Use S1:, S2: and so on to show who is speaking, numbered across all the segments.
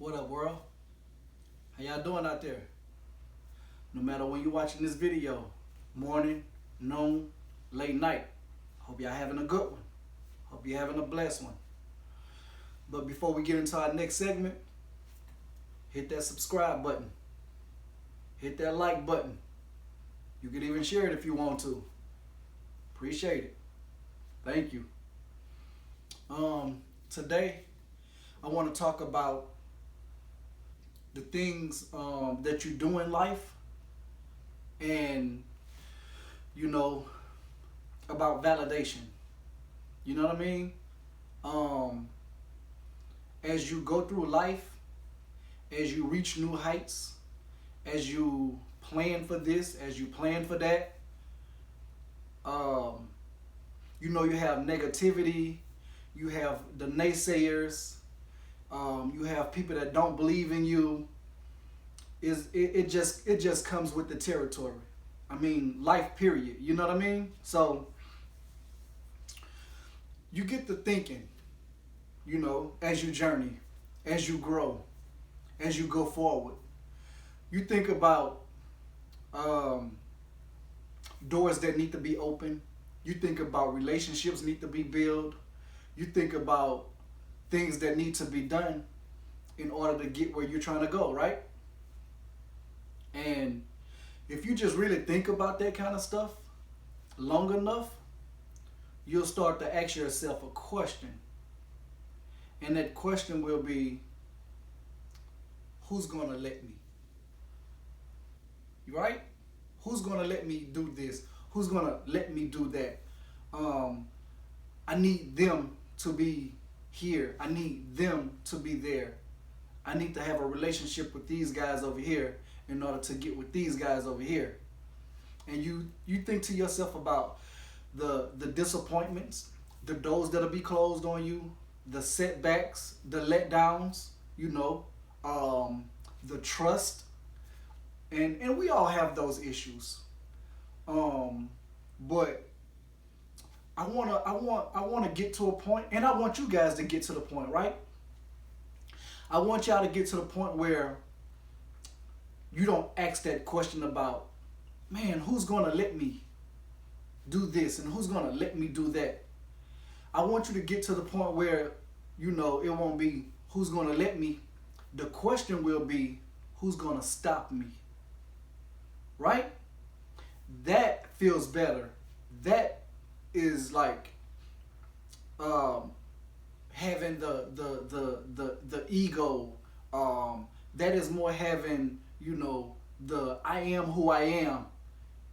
S1: What up, world? How y'all doing out there? No matter when you're watching this video, morning, noon, late night, hope y'all having a good one. Hope you're having a blessed one. But before we get into our next segment, hit that subscribe button. Hit that like button. You can even share it if you want to. Appreciate it. Thank you. Today, I want to talk about the things that you do in life, and about validation. You know what I mean? As you go through life, as you reach new heights, as you plan for this, as you plan for that, you have negativity, you have the naysayers, you have people that don't believe in you. It just comes with the territory. I mean, life period. You know what I mean? So you get to thinking, as you journey, as you grow, as you go forward. You think about doors that need to be open. You think about relationships need to be built. You think about things that need to be done in order to get where you're trying to go, right? And if you just really think about that kind of stuff long enough, you'll start to ask yourself a question. And that question will be, who's going to let me? Right? Who's going to let me do this? Who's going to let me do that? I need them to be here. I need them to be there. I need to have a relationship with these guys over here in order to get with these guys over here. And you think to yourself about the disappointments, the doors that'll be closed on you, the setbacks, the letdowns, the trust. And we all have those issues. But I wanna get to a point, and I want you guys to get to the point, right? I want y'all to get to the point where you don't ask that question about, man, who's gonna let me do this and who's gonna let me do that? I want you to get to the point where, it won't be who's gonna let me. The question will be, who's gonna stop me? Right? That feels better. That is like having the ego. That is more having, the I am who I am,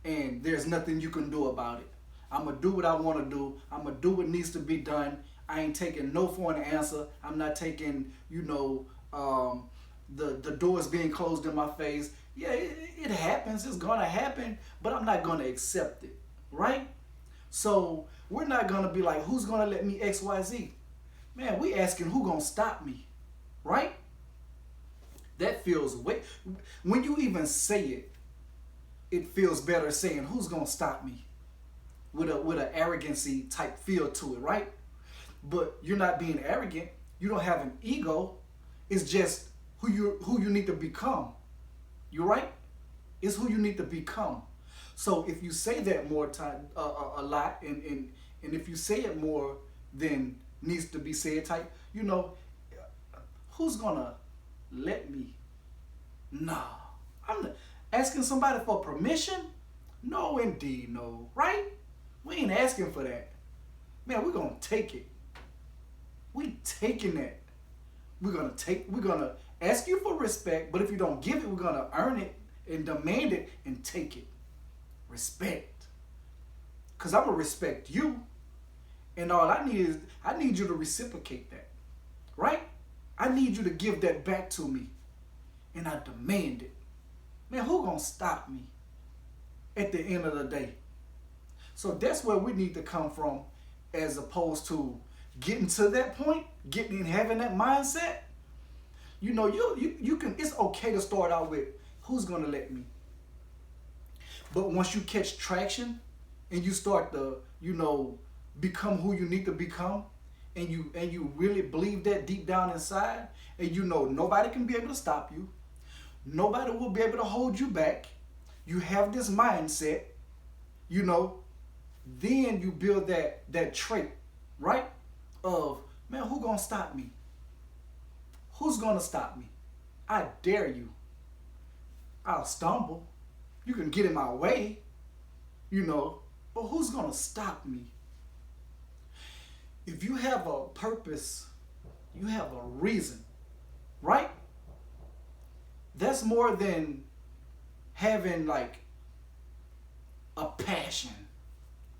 S1: and there's nothing you can do about it. I'm going to do what I want to do. I'm going to do what needs to be done. I ain't taking no for an answer. I'm not taking, the doors being closed in my face. Yeah, it happens. It's going to happen, but I'm not going to accept it, right? So we're not going to be like, who's going to let me X, Y, Z? Man, we asking who going to stop me, right? That feels way, when you even say it, it feels better saying who's going to stop me with an arrogancy type feel to it, right? But you're not being arrogant. You don't have an ego. It's just who you need to become. You're right? It's who you need to become. So if you say that more time, a lot, and if you say it more than needs to be said type, who's gonna let me? No. I'm not asking somebody for permission? No, indeed, no. Right? We ain't asking for that. Man, we're gonna take it. We taking that. We're gonna ask you for respect, but if you don't give it, we're gonna earn it and demand it and take it. Respect. Cause I'm gonna respect you. And all I need you to reciprocate that. Right? I need you to give that back to me. And I demand it. Man, who gonna stop me at the end of the day? So that's where we need to come from, as opposed to getting to that point, getting and having that mindset. You can, it's okay to start out with who's gonna let me. But once you catch traction and you start to, become who you need to become, and you really believe that deep down inside, and you know nobody can be able to stop you, nobody will be able to hold you back, you have this mindset, you know, then you build that trait, right? Of, man, who gonna stop me? Who's gonna stop me? I dare you. I'll stumble. You can get in my way, you know, but who's gonna stop me? If you have a purpose, you have a reason, right? That's more than having like a passion.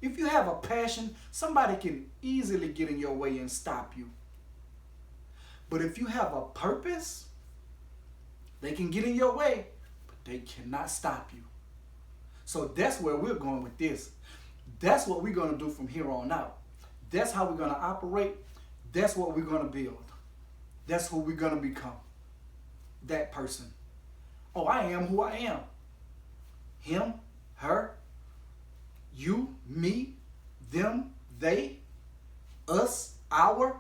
S1: If you have a passion, somebody can easily get in your way and stop you. But if you have a purpose, they can get in your way, but they cannot stop you. So that's where we're going with this. That's what we're going to do from here on out. That's how we're going to operate. That's what we're going to build. That's who we're going to become. That person. Oh, I am who I am. Him, her, you, me, them, they, us, our.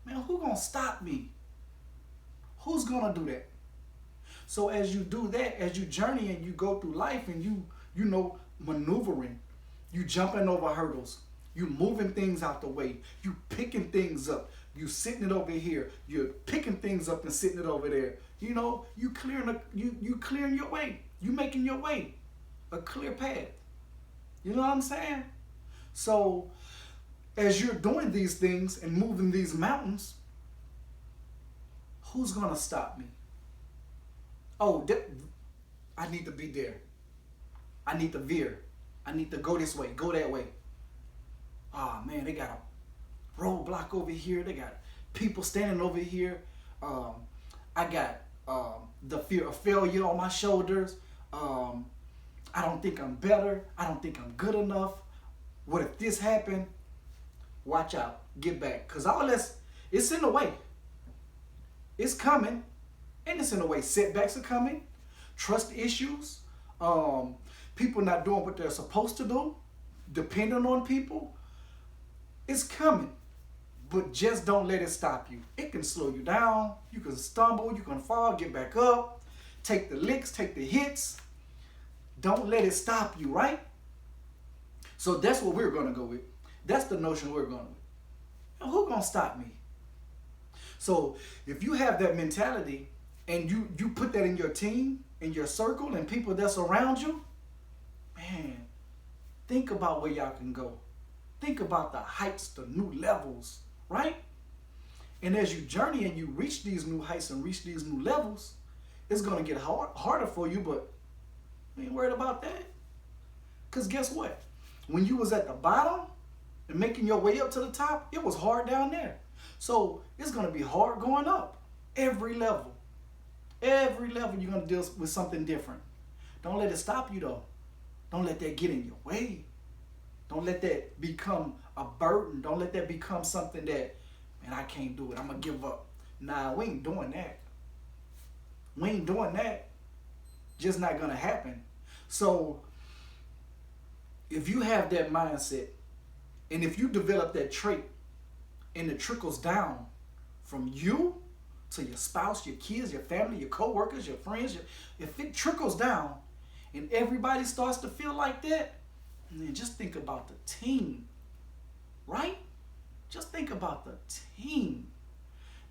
S1: Man, who gonna stop me? Who's gonna do that? So as you do that, as you journey and you go through life and you know, maneuvering, you jumping over hurdles, you moving things out the way, you picking things up, you sitting it over here, you're picking things up and sitting it over there. You know, you clearing your way, you making your way, a clear path. You know what I'm saying? So as you're doing these things and moving these mountains, who's gonna stop me? Oh, I need to be there. I need to veer. I need to go this way, go that way. Oh man, they got a roadblock over here. They got people standing over here. I got the fear of failure on my shoulders. I don't think I'm better. I don't think I'm good enough. What if this happened? Watch out. Get back. Because all this, it's in the way. It's coming. And it's in the way. Setbacks are coming. Trust issues. People not doing what they're supposed to do. Depending on people. It's coming. But just don't let it stop you. It can slow you down. You can stumble. You can fall. Get back up. Take the licks. Take the hits. Don't let it stop you, right? So that's what we're going to go with. That's the notion we're going with. And who's going to stop me? So if you have that mentality and you put that in your team, in your circle, and people that's around you, man, think about where y'all can go. Think about the heights, the new levels, right? And as you journey and you reach these new heights and reach these new levels, it's going to get harder for you, but I ain't worried about that. Because guess what? When you was at the bottom and making your way up to the top, it was hard down there. So it's going to be hard going up. Every level. Every level you're going to deal with something different. Don't let it stop you though. Don't let that get in your way. Don't let that become a burden. Don't let that become something that, man, I can't do it. I'm going to give up. Nah, we ain't doing that. We ain't doing that. Just not going to happen. So if you have that mindset and if you develop that trait and it trickles down from you to your spouse, your kids, your family, your coworkers, your friends, if it trickles down and everybody starts to feel like that, then just think about the team, right? Just think about the team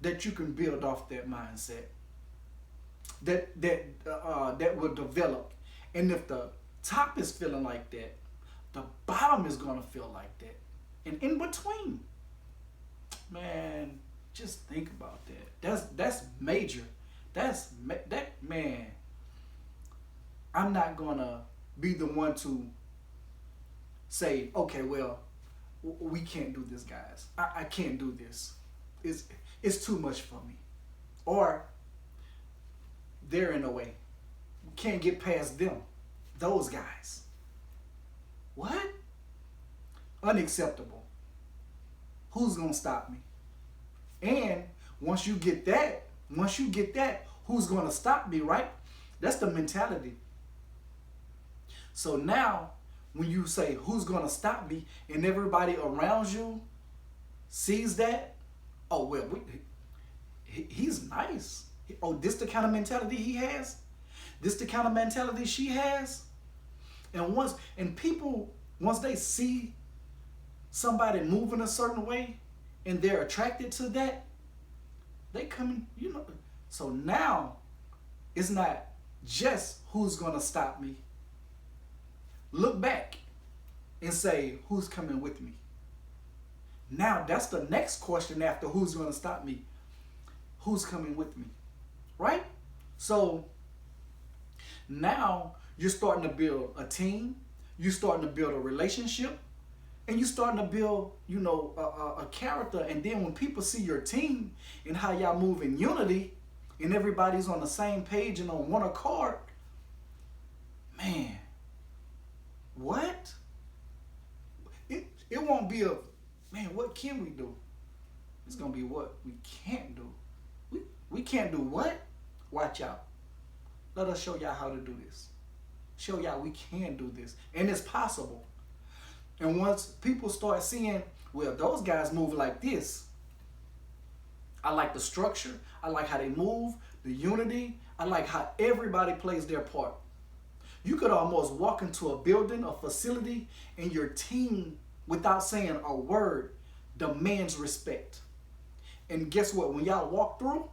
S1: that you can build off that mindset. That will develop. And if the top is feeling like that, the bottom is going to feel like that. And in between, man, just think about that. That's major. Man. I'm not going to be the one to say, okay, well, we can't do this, guys. I can't do this. It's too much for me. Or they're in the way. We can't get past them. Those guys. What? Unacceptable. Who's going to stop me? And once you get that, who's going to stop me, right? That's the mentality. So now, when you say, who's going to stop me, and everybody around you sees that, Oh well, he's nice. Oh, this the kind of mentality he has. This the kind of mentality she has. And people once they see somebody moving a certain way, and they're attracted to that, they come, you know. So now, it's not just who's gonna stop me. Look back and say, who's coming with me? Now that's the next question after who's gonna stop me. Who's coming with me? Right? So now you're starting to build a team, you're starting to build a relationship, and you're starting to build, a character. And then when people see your team and how y'all move in unity, and everybody's on the same page and on one accord, man, what? It won't be man, what can we do? It's gonna be what we can't do. We can't do what? Watch out. Let us show y'all how to do this. Show y'all we can do this. And it's possible. And once people start seeing, well, those guys move like this. I like the structure. I like how they move, the unity. I like how everybody plays their part. You could almost walk into a building, a facility, and your team, without saying a word, demands respect. And guess what? When y'all walk through,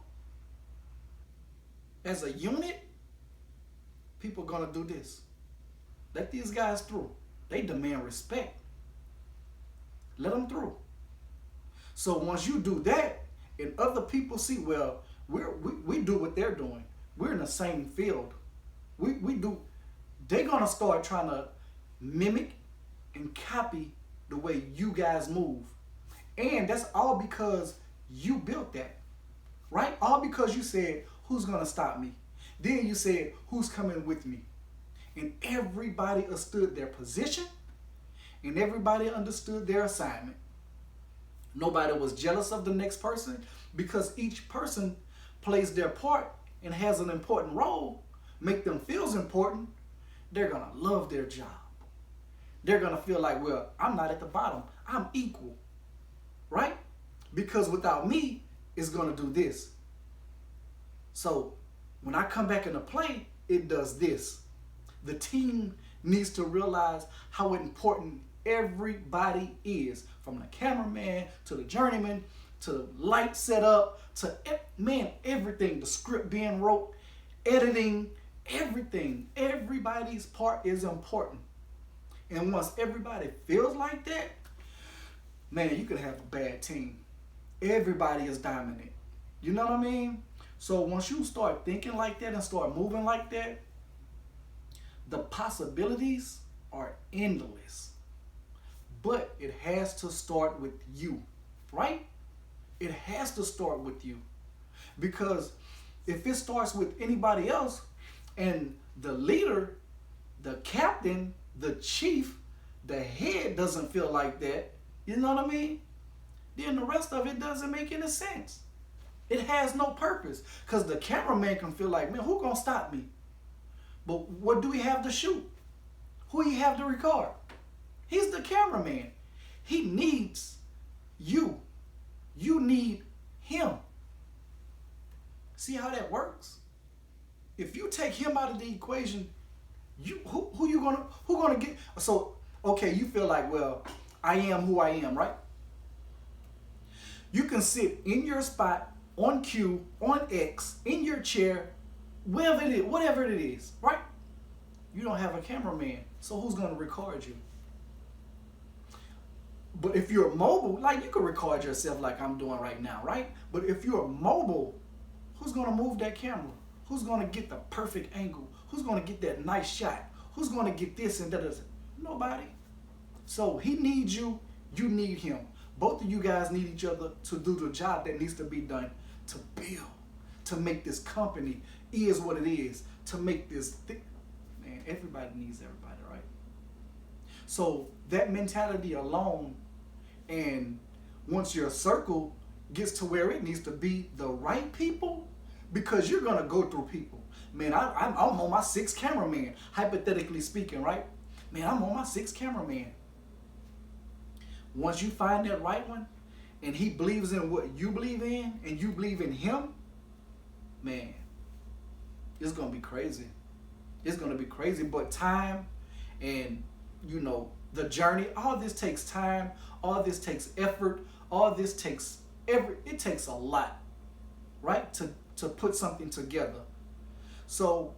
S1: as a unit, people are going to do this. Let these guys through. They demand respect. Let them through. So once you do that, and other people see, well, we do what they're doing. We're in the same field. We do. They're going to start trying to mimic and copy the way you guys move. And that's all because you built that, right? All because you said, who's going to stop me? Then you said, who's coming with me? And everybody understood their position, and everybody understood their assignment. Nobody was jealous of the next person, because each person plays their part and has an important role, make them feel important. They're going to love their job. They're going to feel like, well, I'm not at the bottom. I'm equal, right? Because without me, it's going to do this. So when I come back into play, it does this. The team needs to realize how important everybody is, from the cameraman to the journeyman to the light setup to everything, the script being wrote, editing, everything. Everybody's part is important. And once everybody feels like that, man, you could have a bad team. Everybody is dominant. You know what I mean? So once you start thinking like that and start moving like that, the possibilities are endless. But it has to start with you, right? It has to start with you. Because if it starts with anybody else, and the leader, the captain, the chief, the head doesn't feel like that, you know what I mean? Then the rest of it doesn't make any sense. It has no purpose. Because the cameraman can feel like, man, who gonna stop me? But what do we have to shoot? Who you have to record? He's the cameraman. He needs you. You need him. See how that works? If you take him out of the equation, who gonna get? So okay, you feel like, well, I am who I am, right? You can sit in your spot, on cue, on X, in your chair, whatever it is, right? You don't have a cameraman, so who's gonna record you? But if you're mobile, like you can record yourself like I'm doing right now, right? But if you're mobile, who's gonna move that camera? Who's gonna get the perfect angle? Who's gonna get that nice shot? Who's gonna get this and that? Nobody. So he needs you, you need him. Both of you guys need each other to do the job that needs to be done, to build, to make this company is what it is, to make this thing. Man, everybody needs everybody, right? So that mentality alone, and once your circle gets to where it needs to be, the right people, because you're gonna go through people. Man, I'm on my sixth cameraman, hypothetically speaking, right? Man, I'm on my sixth cameraman. Once you find that right one, and he believes in what you believe in, and you believe in him, man, it's gonna be crazy. It's gonna be crazy. But time and the journey, all this takes time, all this takes effort, all this takes it takes a lot, right? To put something together. So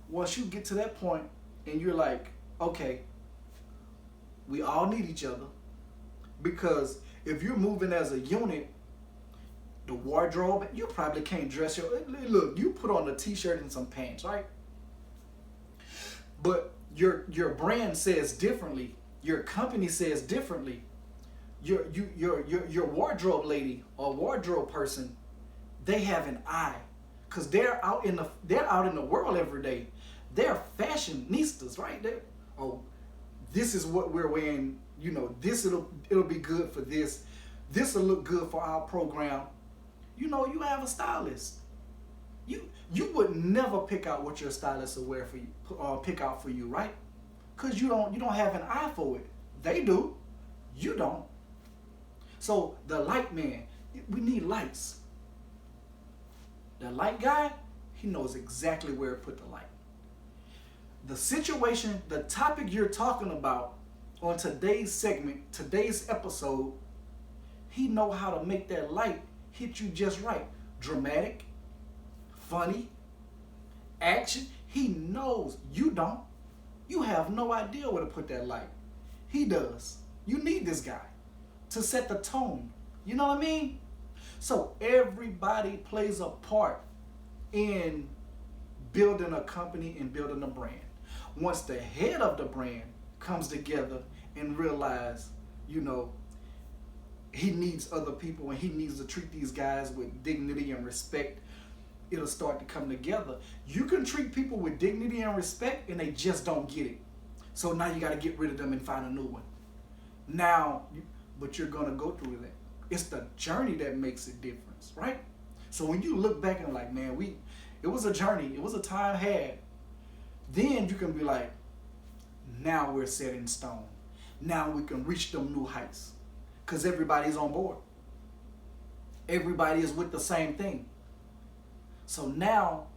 S1: once you get to that point and you're like, okay, we all need each other, because if you're moving as a unit, the wardrobe, you probably can't dress look, you put on a t-shirt and some pants, right? But your brand says differently, your company says differently. Your wardrobe lady or wardrobe person, they have an eye, because they're out in the world every day. They're fashionistas, right? Oh, this is what we're wearing. This it'll be good for this. This will look good for our program. You have a stylist. You would never pick out what your stylist will wear for you, pick out for you, right? Because you don't have an eye for it. They do. You don't. So the light man, we need lights. The light guy, he knows exactly where to put the light. The situation, the topic you're talking about on today's segment, today's episode, he know how to make that light hit you just right. Dramatic, funny, action. He knows. You don't. You have no idea where to put that light. He does. You need this guy to set the tone. You know what I mean? So everybody plays a part in building a company and building a brand. Once the head of the brand comes together and realize, he needs other people and he needs to treat these guys with dignity and respect, it'll start to come together. You can treat people with dignity and respect and they just don't get it. So now you got to get rid of them and find a new one. But you're going to go through that. It's the journey that makes a difference, right? So when you look back and like, man, it was a journey. It was a time had. Then you can be like, now we're set in stone. Now we can reach them new heights. Because everybody's on board. Everybody is with the same thing. So now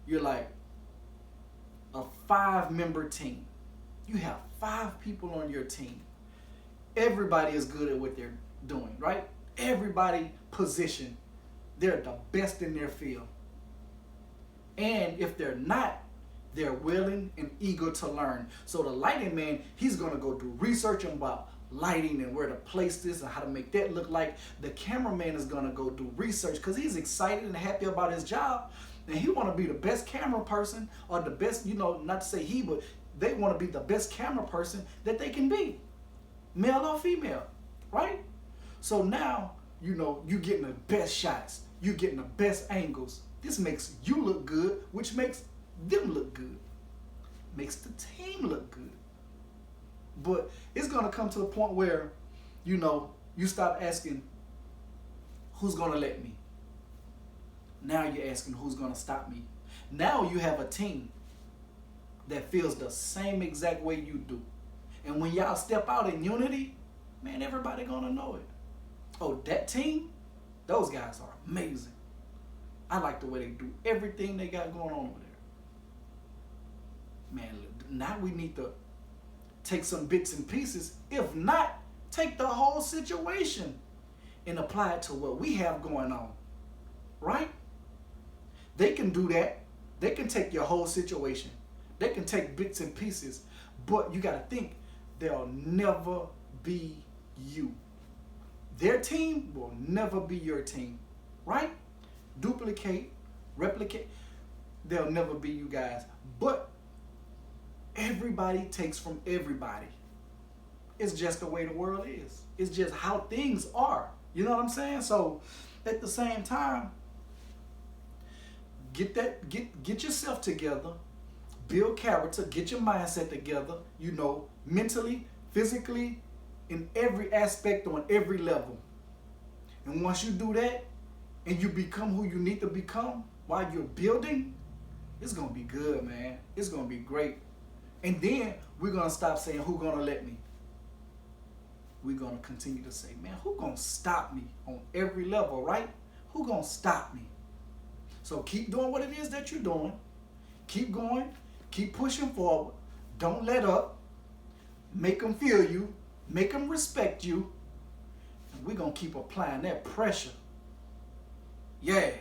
S1: you're like a 5-member team. You have 5 people on your team. Everybody is good at what they're doing, right? Everybody positioned. They're the best in their field. And if they're not, they're willing and eager to learn. So the lighting man, he's going to go do research about lighting and where to place this and how to make that look like. The cameraman is going to go do research because he's excited and happy about his job. And he want to be the best camera person, or the best, not to say he, but they want to be the best camera person that they can be. Male or female, right? So now, you're getting the best shots. You're getting the best angles. This makes you look good, which makes them look good. Makes the team look good. But it's going to come to the point where, you stop asking, who's going to let me? Now you're asking, who's going to stop me? Now you have a team that feels the same exact way you do. And when y'all step out in unity, man, everybody going to know it. Oh, that team, those guys are amazing. I like the way they do everything they got going on over there. Man, now we need to take some bits and pieces. If not, take the whole situation and apply it to what we have going on. Right? They can do that. They can take your whole situation. They can take bits and pieces. But you got to think, they'll never be you. Their team will never be your team. Right? Duplicate, replicate. They'll never be you guys. But everybody takes from everybody. It's just the way the world is. It's just how things are. You know what I'm saying? So at the same time, get yourself together, build character, get your mindset together, mentally, physically, in every aspect, on every level. And once you do that and you become who you need to become while you're building, it's going to be good, man. It's going to be great. And then we're going to stop saying, who's going to let me? we're going to continue to say, man, who going to stop me on every level, right? Who going to stop me? So keep doing what it is that you're doing. Keep going. Keep pushing forward. Don't let up. Make them feel you. Make them respect you. And we're going to keep applying that pressure. Yeah.